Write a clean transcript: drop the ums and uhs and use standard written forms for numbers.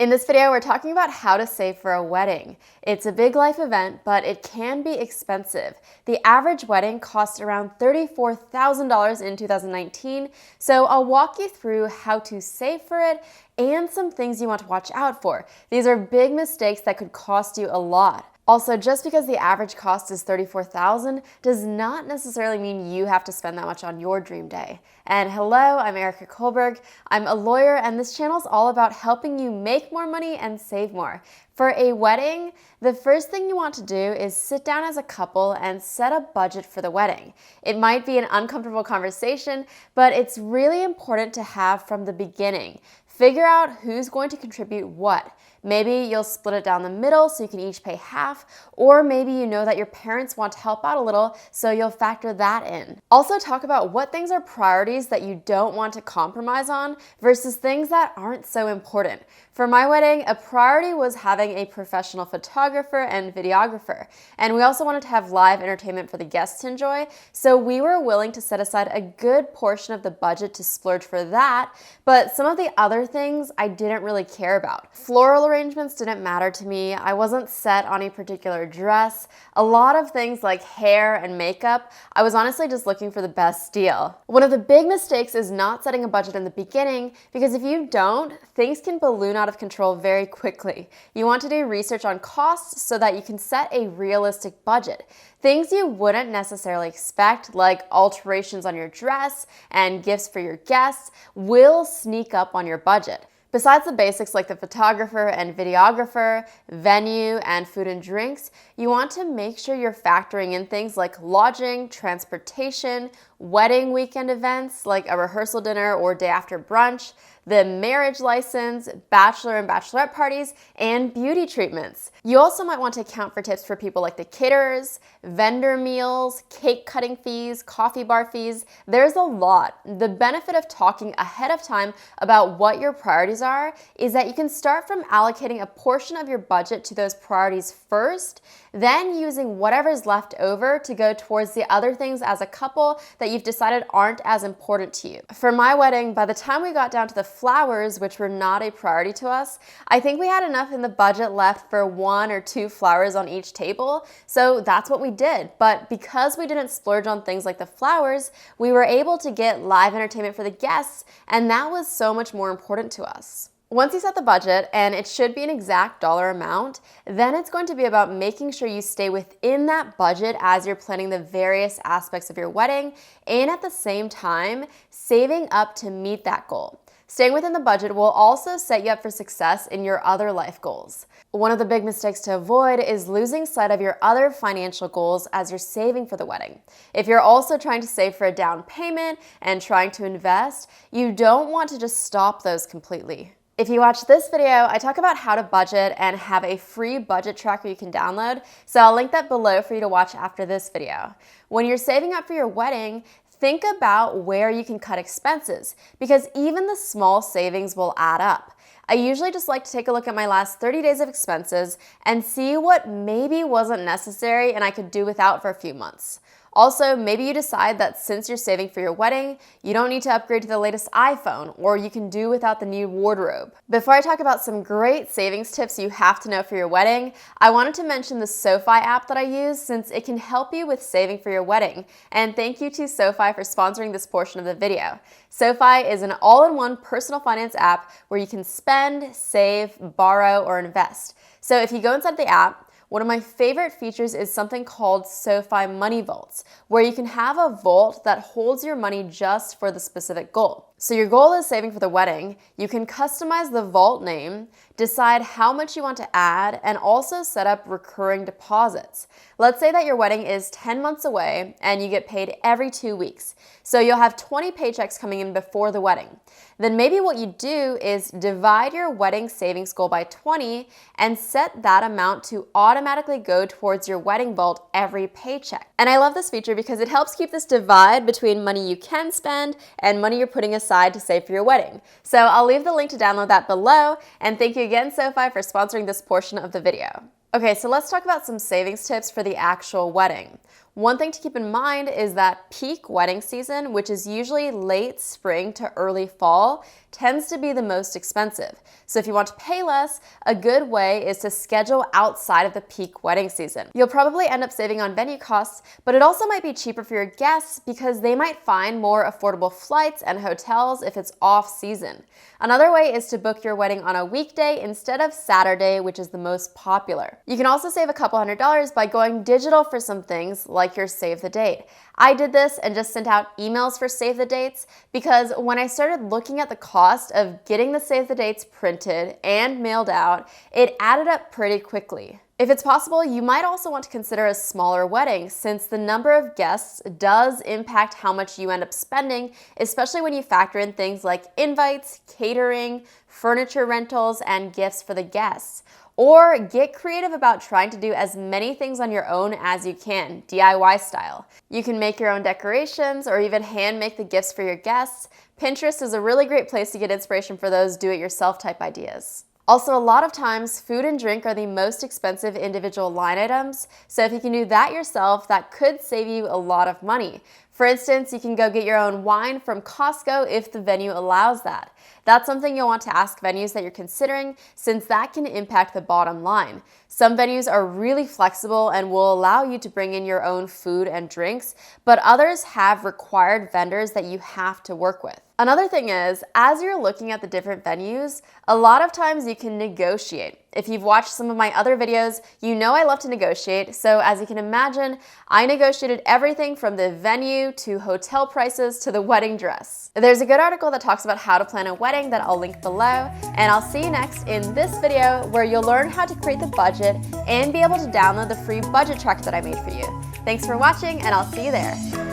In this video, we're talking about how to save for a wedding. It's a big life event, but it can be expensive. The average wedding cost around $34,000 in 2019, so I'll walk you through how to save for it and some things you want to watch out for. These are big mistakes that could cost you a lot. Also, just because the average cost is $34,000 does not necessarily mean you have to spend that much on your dream day. And hello, I'm Erica Kohlberg. I'm a lawyer, and this channel is all about helping you make more money and save more. For a wedding, the first thing you want to do is sit down as a couple and set a budget for the wedding. It might be an uncomfortable conversation, but it's really important to have from the beginning. Figure out who's going to contribute what. Maybe you'll split it down the middle so you can each pay half, or maybe you know that your parents want to help out a little, so you'll factor that in. Also talk about what things are priorities that you don't want to compromise on versus things that aren't so important. For my wedding, a priority was having a professional photographer and videographer, and we also wanted to have live entertainment for the guests to enjoy, so we were willing to set aside a good portion of the budget to splurge for that, but some of the other things I didn't really care about. Floral arrangements didn't matter to me. I wasn't set on a particular dress. A lot of things like hair and makeup, I was honestly just looking for the best deal. One of the big mistakes is not setting a budget in the beginning, because if you don't, things can balloon out of control very quickly. You want to do research on costs so that you can set a realistic budget. Things you wouldn't necessarily expect, like alterations on your dress and gifts for your guests, will sneak up on your budget. Besides the basics like the photographer and videographer, venue, and food and drinks, you want to make sure you're factoring in things like lodging, transportation, wedding weekend events like a rehearsal dinner or day after brunch, the marriage license, bachelor and bachelorette parties, and beauty treatments. You also might want to account for tips for people like the caterers, vendor meals, cake cutting fees, coffee bar fees. There's a lot. The benefit of talking ahead of time about what your priorities are is that you can start from allocating a portion of your budget to those priorities first, then using whatever's left over to go towards the other things as a couple that you've decided aren't as important to you. For my wedding, by the time we got down to the flowers, which were not a priority to us, I think we had enough in the budget left for 1 or 2 flowers on each table, so that's what we did. But because we didn't splurge on things like the flowers, we were able to get live entertainment for the guests, and that was so much more important to us. Once you set the budget, and it should be an exact dollar amount, then it's going to be about making sure you stay within that budget as you're planning the various aspects of your wedding, and at the same time, saving up to meet that goal. Staying within the budget will also set you up for success in your other life goals. One of the big mistakes to avoid is losing sight of your other financial goals as you're saving for the wedding. If you're also trying to save for a down payment and trying to invest, you don't want to just stop those completely. If you watch this video, I talk about how to budget and have a free budget tracker you can download, so I'll link that below for you to watch after this video. When you're saving up for your wedding, think about where you can cut expenses, because even the small savings will add up. I usually just like to take a look at my last 30 days of expenses and see what maybe wasn't necessary and I could do without for a few months. Also, maybe you decide that since you're saving for your wedding, you don't need to upgrade to the latest iPhone, or you can do without the new wardrobe. Before I talk about some great savings tips you have to know for your wedding, I wanted to mention the SoFi app that I use, since it can help you with saving for your wedding. And thank you to SoFi for sponsoring this portion of the video. SoFi is an all-in-one personal finance app where you can spend, save, borrow, or invest. So if you go inside the app, one of my favorite features is something called SoFi Money Vaults, where you can have a vault that holds your money just for the specific goal. So your goal is saving for the wedding. You can customize the vault name, decide how much you want to add, and also set up recurring deposits. Let's say that your wedding is 10 months away and you get paid every 2 weeks. So you'll have 20 paychecks coming in before the wedding. Then maybe what you do is divide your wedding savings goal by 20 and set that amount to automatically go towards your wedding vault every paycheck. And I love this feature because it helps keep this divide between money you can spend and money you're putting aside to save for your wedding. So I'll leave the link to download that below, and thank you again, SoFi, for sponsoring this portion of the video. Okay, so let's talk about some savings tips for the actual wedding. One thing to keep in mind is that peak wedding season, which is usually late spring to early fall, tends to be the most expensive. So if you want to pay less, a good way is to schedule outside of the peak wedding season. You'll probably end up saving on venue costs, but it also might be cheaper for your guests because they might find more affordable flights and hotels if it's off season. Another way is to book your wedding on a weekday instead of Saturday, which is the most popular. You can also save a couple $100s by going digital for some things like your save the date. I did this and just sent out emails for save the dates because when I started looking at the cost of getting the save the dates printed and mailed out, it added up pretty quickly. If it's possible, you might also want to consider a smaller wedding since the number of guests does impact how much you end up spending, especially when you factor in things like invites, catering, furniture rentals, and gifts for the guests. Or get creative about trying to do as many things on your own as you can, DIY style. You can make your own decorations or even hand make the gifts for your guests. Pinterest is a really great place to get inspiration for those do-it-yourself type ideas. Also, a lot of times, food and drink are the most expensive individual line items, so if you can do that yourself, that could save you a lot of money. For instance, you can go get your own wine from Costco if the venue allows that. That's something you'll want to ask venues that you're considering since that can impact the bottom line. Some venues are really flexible and will allow you to bring in your own food and drinks, but others have required vendors that you have to work with. Another thing is, as you're looking at the different venues, a lot of times you can negotiate. If you've watched some of my other videos, you know I love to negotiate, so as you can imagine, I negotiated everything from the venue to hotel prices to the wedding dress. There's a good article that talks about how to plan a wedding that I'll link below, and I'll see you next in this video where you'll learn how to create the budget and be able to download the free budget tracker that I made for you. Thanks for watching, and I'll see you there.